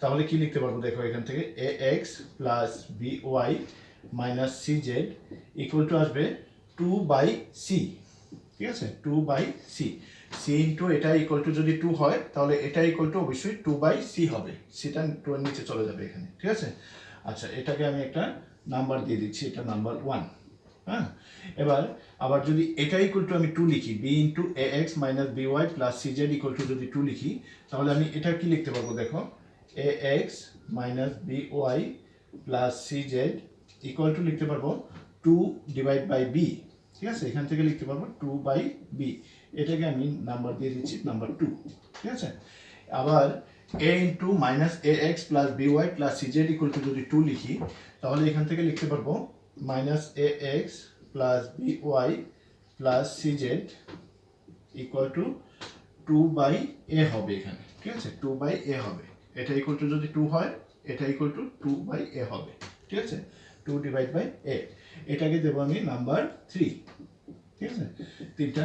Speaker 1: তাহলে কি লিখতে পারবো দেখো এখান থেকে a x plus b y minus c z equal to আসবে 2 বাই সি, ঠিক আছে, 2 বাই সি। সি ইন্টু এটা ইকুয়াল টু যদি 2 হয় তাহলে এটা ইকুয়াল টু অবশ্যই 2 বাই সি হবে, সিটা 2 এর নিচে চলে যাবে এখানে, ঠিক আছে। আচ্ছা, এটাকে আমি একটা নাম্বার দিয়ে দিচ্ছি, এটা নাম্বার 1। হ্যাঁ, এবার আবার যদি এটা ইকুয়াল টু আমি 2 লিখি, b into a x minus b y plus c z equal to যদি 2 লিখি, তাহলে আমি এটা কি লিখতে পারবো দেখো, a x minus b y plus c z equal to লিখতে পারবো 2 ডিভাইড বাই বি, ঠিক আছে। এখান থেকে লিখতে পারবো 2 বাই বি, এটাকে আমি নাম্বার দিয়ে দিচ্ছি নাম্বার 2, ঠিক আছে। আবার a into minus a x plus b y plus c z equal to যদি 2 লিখি, তাহলে এখান থেকে লিখতে পারবো minus a x plus b y plus c z equal to 2 by a হবে এখানে, ঠিক আছে, 2 বাই এ হবে। এটা ইকুয়াল টু যদি 2 হয়, এটা ইকুয়াল টু 2 বাই এ হবে, ঠিক আছে, 2 ডিভাইড বাই এ। এটাকে দেবো আমি নাম্বার 3, ঠিক আছে। তিনটা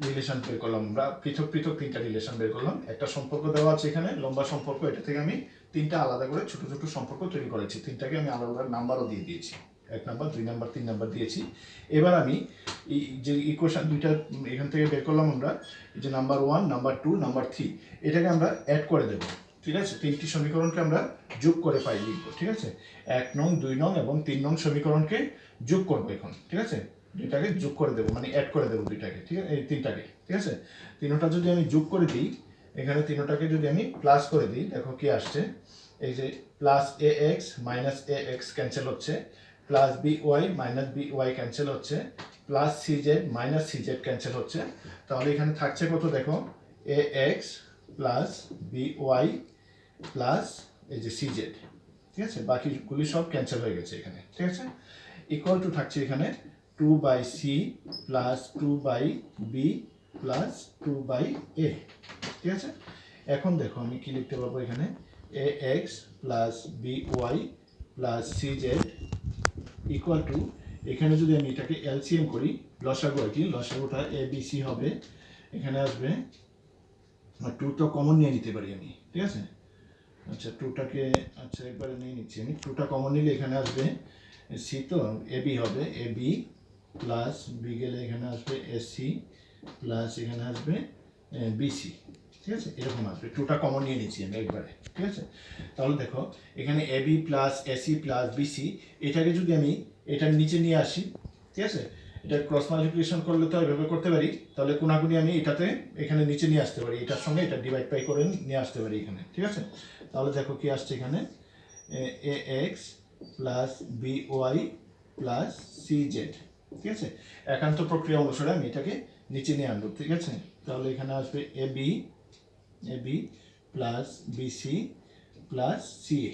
Speaker 1: রিলেশন বের করলাম আমরা, পৃথক পৃথক তিনটা রিলেশন বের করলাম। একটা সম্পর্ক দেওয়া আছে এখানে লম্বা সম্পর্ক, এটা থেকে আমি তিনটা আলাদা করে ছোট ছোট সম্পর্ক তৈরি করেছি। তিনটাকে আমি আলাদা আলাদা নাম্বারও দিয়ে দিয়েছি, 1 নাম্বার 2 নাম্বার 3 নাম্বার দিয়েছি। এবার আমি এই যে ইকুয়েশন দুইটা এখান থেকে বের করলাম আমরা, এই যে নাম্বার 1 নাম্বার 2 নাম্বার 3, এটাকে আমরা অ্যাড করে দেবো, ঠিক আছে। তিনটি সমীকরণকে আমরা যোগ করে পাই লিখবো, ঠিক আছে। 1 নং 2 নং এবং 3 নং সমীকরণকে যোগ করবো এখন, ঠিক আছে। দুইটাকে যোগ করে দেবো, মানে অ্যাড করে দেবো দুইটাকে, ঠিক আছে, এই তিনটাকে, ঠিক আছে। তিনটা যদি আমি যোগ করে দিই, এখানে তিনটাকে যদি আমি প্লাস করে দিই, দেখো কি আসছে, এই যে plus a x minus a x cancel হচ্ছে, plus b y minus b y cancel হচ্ছে, plus c z minus c z cancel হচ্ছে। তাহলে এখানে থাকছে কত দেখো, a x plus b y plus এই যে সি জেড, ঠিক আছে। বাকিগুলি সব ক্যান্সেল হয়ে গেছে এখানে, ঠিক আছে। ইকুয়াল টু থাকছে এখানে 2 by c plus 2 by b plus 2 by a, ঠিক আছে। এখন দেখো আমি কি লিখতে পারবো এখানে, a x plus b y plus c z equal to, এখানে যদি আমি এটাকে এলসিএম করি, লসাগু আর কি, লসাগুটা এ বি সি হবে, এখানে আসবে 2 তো কমন নিয়ে নিতে পারি আমি, ঠিক আছে। আচ্ছা 2টাকে আচ্ছা একবারে নিয়ে নিচ্ছি আমি, 2টা কমন নিলে এখানে আসবে সি, তো এ বি হবে, এ বি প্লাস বি গেলে এখানে আসবে এসি প্লাস এখানে আসবে বিসি, ঠিক আছে, এরকম আসবে। 2টা কমন নিয়ে নিচ্ছি আমি একবারে, ঠিক আছে। তাহলে দেখো এখানে a b plus ac plus bc, এটাকে যদি আমি এটার নিচে নিয়ে আসি, ঠিক আছে, এটা ক্রস মাল্টিপ্লিকেশন করলে তো এভাবে করতে পারি, তাহলে কোনাকুনি আমি এটাতে এখানে নিচে নিয়ে আসতে পারি, এটার সঙ্গে এটা ডিভাইড বাই করে নিয়ে আসতে পারি এখানে, ঠিক আছে। তাহলে দেখো কি আসছে এখানে, a x plus b y plus c z, ঠিক আছে। একান্ত প্রক্রিয়া অনুসারে আমি এটাকে নিচে নিয়ে আনবো, ঠিক আছে। তাহলে এখানে আসবে a b plus bc plus ca,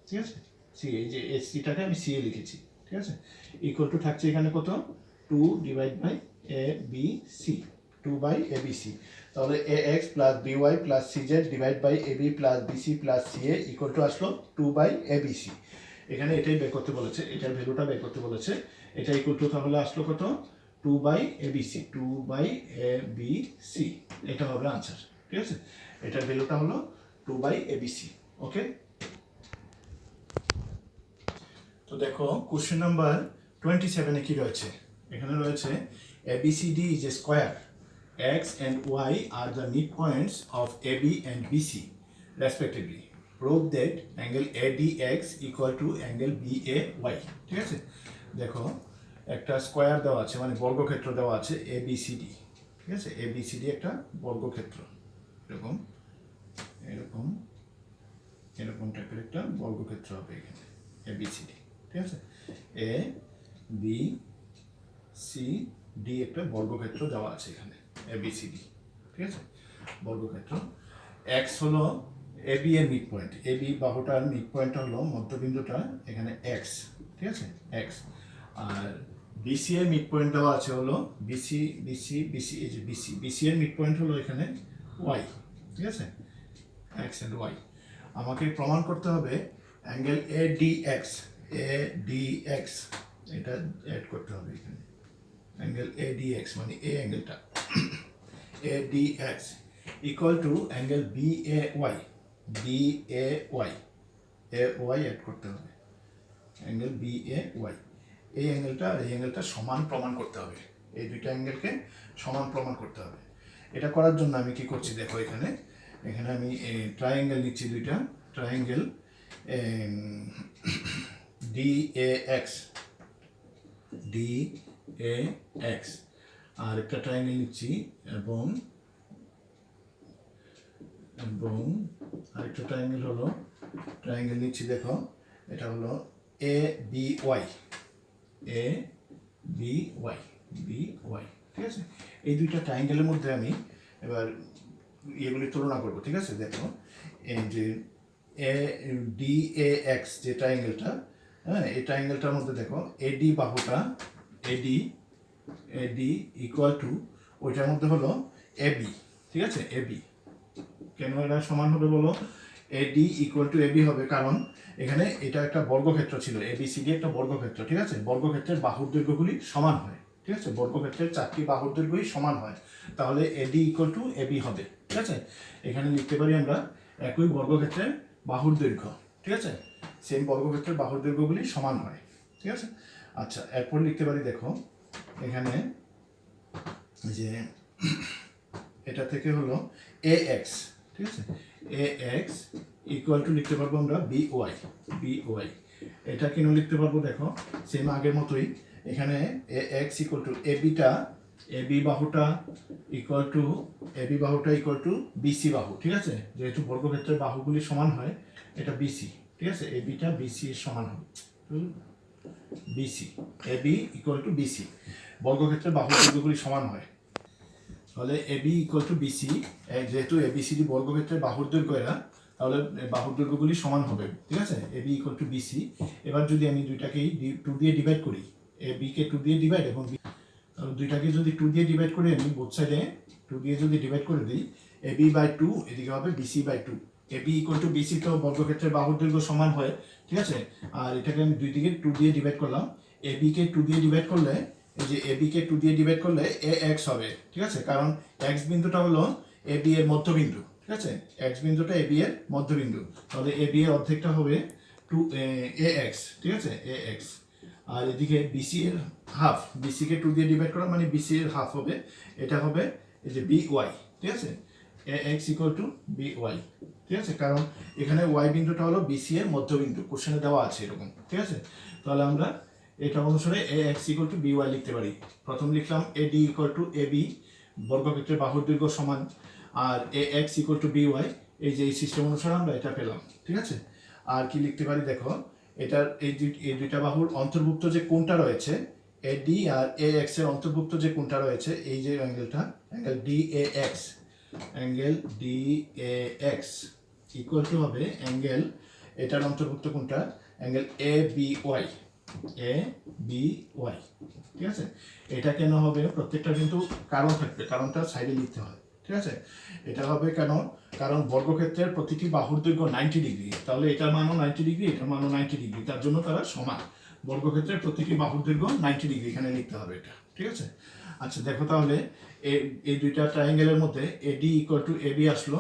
Speaker 1: ঠিক আছে, সিএ, যে এসিটাকে আমি সিএ লিখেছি, ঠিক আছে। ইকুয়াল টু থাকছে এখানে কত, 2 divide by a b c, 2 by a b c. তাহলে a x plus b y plus c z divide by a b plus bc plus ca equal to আসলো 2 বাই এ বি সি। এখানে এটাই বের করতে বলেছে, এটার ভ্যালুটা বের করতে বলেছে। এটা ইকুয়াল টু তাহলে আসলো কত, 2 by a b c, 2 by a b c, এটা হবে আনসার, ঠিক আছে। এটার ভ্যালুটা হলো 2 by a b c, okay. তো দেখো কোশ্চেন নাম্বার 27 এ কি রয়েছে, এখানে রয়েছে ABCD is a square, x and y are the midpoints of AB and BC respectively. Prove that angle ADX equal to angle BAY, ঠিক আছে। দেখো একটা স্কোয়ার দেওয়া আছে, মানে বর্গক্ষেত্র দেওয়া আছে ABCD, ঠিক আছে। ABCD একটা বর্গক্ষেত্র, এরকম এরকম এরকম টাইপের একটা বর্গক্ষেত্র হবে এখানে ABCD, ঠিক আছে। এ বি সি ডি একটা বর্গক্ষেত্র দেওয়া আছে এখানে ABCD, ঠিক আছে, বর্গক্ষেত্র। এক্স হলো এবি এর মিড পয়েন্ট, এবি বাহুটার মিড পয়েন্ট হলো মধ্যবিন্দুটা এখানে এক্স, ঠিক আছে, এক্স। আর বিসি এর মিড পয়েন্ট দেওয়া আছে হলো বিসি বিসি বিসি, এই যে বিসি, বিসি এর মিড পয়েন্ট হলো এখানে ওয়াই, ঠিক আছে, এক্স অ্যান্ড ওয়াই। আমাকে প্রমাণ করতে হবে angle a D x, a D x, এটা অ্যাড করতে হবে এখানে, অ্যাঙ্গেল এ ডি এক্স মানে এই অ্যাঙ্গেলটা a D x equal to angle B A y, b A y, a y add করতে হবে, অ্যাঙ্গেল বি এ ওয়াই। এই অ্যাঙ্গেলটা আর এই অ্যাঙ্গেলটা সমান প্রমাণ করতে হবে, এই দুইটা অ্যাঙ্গেলকে সমান প্রমাণ করতে হবে। এটা করার জন্য আমি কি করছি দেখো, এখানে এখানে আমি ট্রায়াঙ্গেল নিচ্ছি দুইটা, triangle d a x, d a x, আর একটা ট্রায়াঙ্গেল নিচ্ছি এবং এবং আরেকটা ট্রায়াঙ্গেল হলো, ট্রায়াঙ্গেল নিচ্ছি দেখো, এটা হলো এ b y, a b Y, B y, ঠিক আছে। এই দুইটা ট্রায়াঙ্গেলের মধ্যে আমি এবার এগুলি তুলনা করবো, ঠিক আছে। দেখো এই যে এ ডি এ এক্স যে ট্রায়াঙ্গেলটা, হ্যাঁ, এই ট্রায়াঙ্গেলটার মধ্যে দেখো এডি বাহুটা, এডি এডি ইকুয়াল টু ওইটার মধ্যে হলো এবি, ঠিক আছে, এবি। কেন এটা সমান হবে বলো, এডি ইকুয়াল টু এবি হবে কারণ এখানে এটা একটা বর্গক্ষেত্র ছিল, এবিসিডি একটা বর্গক্ষেত্র, ঠিক আছে। বর্গক্ষেত্রের বাহুর দৈর্ঘ্যগুলি সমান হয়, ঠিক আছে, বর্গক্ষেত্রের চারটি বাহুর দৈর্ঘ্যই সমান হয়, তাহলে এডি ইকুয়াল টু এবি হবে, ঠিক আছে। এখানে লিখতে পারি আমরা একই বর্গক্ষেত্রের বাহুর দৈর্ঘ্য, ঠিক আছে, সেম বর্গক্ষেত্রের বাহুর দৈর্ঘ্যগুলি সমান হয়, ঠিক আছে। আচ্ছা, এরপর লিখতে পারি দেখো এখানে যে এটা থেকে হলো এ এক্স, ঠিক আছে, এ এক্স ইকুয়াল টু লিখতে পারবো আমরা বি ওয়াই, বি ওয়াই। এটা কেন লিখতে পারবো দেখো, সেম আগের মতোই, এখানে এ এক্স ইকুয়াল টু এবিটা, এবি বাহুটা ইকুয়াল টু, এবি বাহুটা ইকুয়াল টু বিসি বাহু, ঠিক আছে, যেহেতু বর্গক্ষেত্রের বাহুগুলি সমান হয়, এটা বিসি, ঠিক আছে, এবিটা বিসি এর সমান হবে, BC, AB equal to BC, বর্গক্ষেত্রের বাহুর দৈর্ঘ্যগুলি সমান হয়, তাহলে এবি ইকুয়াল টু বিসি, যেহেতু এবিসিডি বর্গক্ষেত্রের বাহুর দৈর্ঘ্য এরা, তাহলে বাহুর দৈর্ঘ্যগুলি সমান হবে, ঠিক আছে, এবি ইকুয়াল টু বিসি। এবার যদি আমি দুইটাকেই 2 দিয়ে ডিভাইড করি, এ বিকে 2 দিয়ে ডিভাইড এবং দুইটাকে যদি 2 দিয়ে ডিভাইড করে আমি বোথ সাইডে 2 দিয়ে যদি ডিভাইড করে দিই, এবি বাই 2 এদিকে হবে BC by 2, AB equal to BC, তো বর্গক্ষেত্রের বাহুর দৈর্ঘ্য সমান হয়, ঠিক আছে। আর এটাকে আমি দুই দিকে 2 দিয়ে ডিভাইড করলাম, এবিকে 2 দিয়ে ডিভাইড করলে, এই যে এবিকে 2 দিয়ে ডিভাইড করলে এ এক্স হবে, ঠিক আছে, কারণ এক্স বিন্দুটা হলো এবি এর মধ্যবিন্দু, ঠিক আছে, এক্স বিন্দুটা এবি এর মধ্যবিন্দু, তাহলে এবি এর অর্ধেকটা হবে 2 এ এক্স, ঠিক আছে, এ এক্স। আর এদিকে বিসি এর হাফ, বিসিকে 2 দিয়ে ডিভাইড করা মানে বিসি এর হাফ হবে, এটা হবে এই যে বি ওয়াই, ঠিক আছে, a x equal to b y, ঠিক আছে, কারণ এখানে ওয়াই বিন্দুটা হলো বিসি এর মধ্যবিন্দু, কোশ্চেনে দেওয়া আছে এরকম, ঠিক আছে। তাহলে আমরা এটা অনুসারে a x equal to b y লিখতে পারি। প্রথম লিখলাম a d equal to a b, বর্গক্ষেত্রের বাহুর দৈর্ঘ্য সমান, আর a x equal to b y, এই যে এই সিস্টেম অনুসারে আমরা এটা পেলাম, ঠিক আছে। আর কি লিখতে পারি দেখো, এটার এই দুইটা বাহুর অন্তর্ভুক্ত যে কোণটা রয়েছে, A D R a x এর অন্তর্ভুক্ত যে কোণটা রয়েছে, এই যে অ্যাঙ্গেলটা, angle d a x, angle d a x equal to হবে অ্যাঙ্গেল, এটার অন্তর্ভুক্ত কোণটা angle a b y, a b y, ঠিক আছে। এটা কেন হবে, প্রত্যেকটা কিন্তু কারণ থাকবে, কারণটা সাইডে লিখতে হয়, ঠিক আছে। এটা হবে কেন, কারণ বর্গক্ষেত্রের প্রতিটি বাহুর দৈর্ঘ্য 90 ডিগ্রি, তাহলে এটার মানও 90 ডিগ্রি, এটার মানও 90 ডিগ্রি, তার জন্য তারা সমান, বর্গক্ষেত্রের প্রতিটি বাহুর দৈর্ঘ্য 90 ডিগ্রি, এখানে লিখতে হবে এটা, ঠিক আছে। আচ্ছা দেখো তাহলে এই দুইটা ট্রায়াঙ্গেলের মধ্যে এডি ইকুয়াল টু এবি আসলো,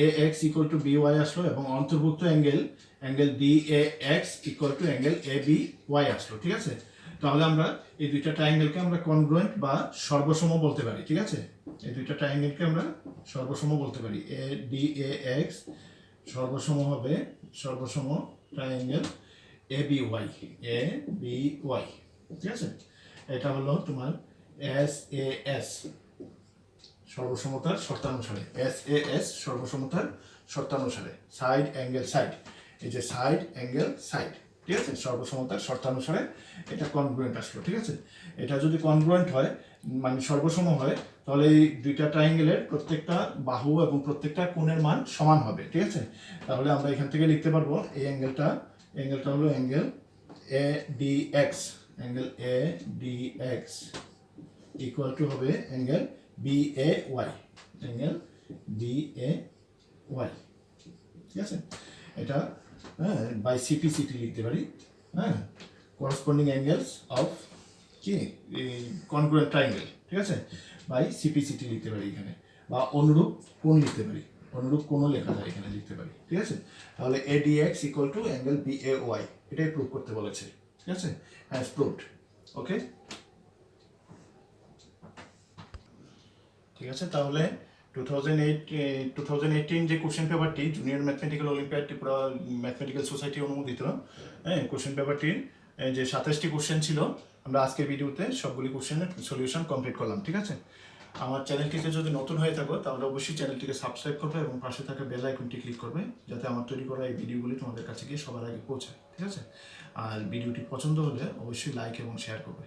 Speaker 1: a x equal to b y আসলো, এবং অন্তর্ভুক্ত angle d a x equal to angle a b y আসলো, ঠিক আছে। তাহলে আমরা এই দুইটা ট্রায়াঙ্গেলকে আমরা কনগ্রুয়েন্ট বা সর্বসম বলতে পারি, ঠিক আছে, এই দুইটা ট্রায়াঙ্গেলকে আমরা সর্বসম বলতে পারি, এ ডি এ এক্স সর্বসম হবে, সর্বসম triangle a b y, a b y, ঠিক আছে। এটা হলো তোমার এস এ এস, সর্বসমতার শর্তানুসারে, এস এ এস সর্বসমতার শর্তানুসারে, সাইড অ্যাঙ্গেল সাইড, এই যে সাইড অ্যাঙ্গেল সাইড, ঠিক আছে, সর্বসমতার শর্তানুসারে এটা কনগ্রুয়েন্ট আসলো। ঠিক আছে, এটা যদি কনগ্রুয়েন্ট হয় মানে সর্বসম হয়, তাহলে এই দুইটা ট্রায়াঙ্গেলের প্রত্যেকটা বাহু এবং প্রত্যেকটা কোণের মান সমান হবে। ঠিক আছে, তাহলে আমরা এখান থেকে লিখতে পারবো এই অ্যাঙ্গেলটা হলো angle a D x, angle a D x equal to হবে angle B A Y, angle B A Y. ঠিক আছে, এটা বাই সিপিসিটি লিখতে পারি। হ্যাঁ, করসপন্ডিং অ্যাঙ্গেলস অফ কি কনগ্রুয়েন্ট ট্রায়াঙ্গেল। ঠিক আছে, বাই সিপিসিটি লিখতে পারি এখানে, বা অনুরূপ কোণ লিখতে পারি, অনুরূপ কোণও লেখা যায় এখানে লিখতে পারি। ঠিক আছে, তাহলে A D x equal to angle B A Y, এটাই প্রুভ করতে বলেছে। ঠিক আছে, হ্যাঁ প্রুভড। ওকে, ঠিক আছে, তাহলে 2018 যে কোশ্চেন পেপারটি junior mathematical olympiad Tripura mathematical society অনুমোদিত, হ্যাঁ, কোশ্চেন পেপারটির যে 27টি কোশ্চেন ছিল, আমরা আজকের ভিডিওতে সবগুলি কোশ্চেনের সলিউশন কমপ্লিট করলাম। ঠিক আছে, আমার চ্যানেলটিতে যদি নতুন হয়ে থাকো তাহলে অবশ্যই চ্যানেলটিকে সাবস্ক্রাইব করবে এবং পাশে থাকা বেল আইকনটি ক্লিক করবে, যাতে আমার তৈরি করা এই ভিডিওগুলি তোমাদের কাছে গিয়ে সবার আগে পৌঁছায়। ঠিক আছে, আর ভিডিওটি পছন্দ হলে অবশ্যই লাইক এবং শেয়ার করবে।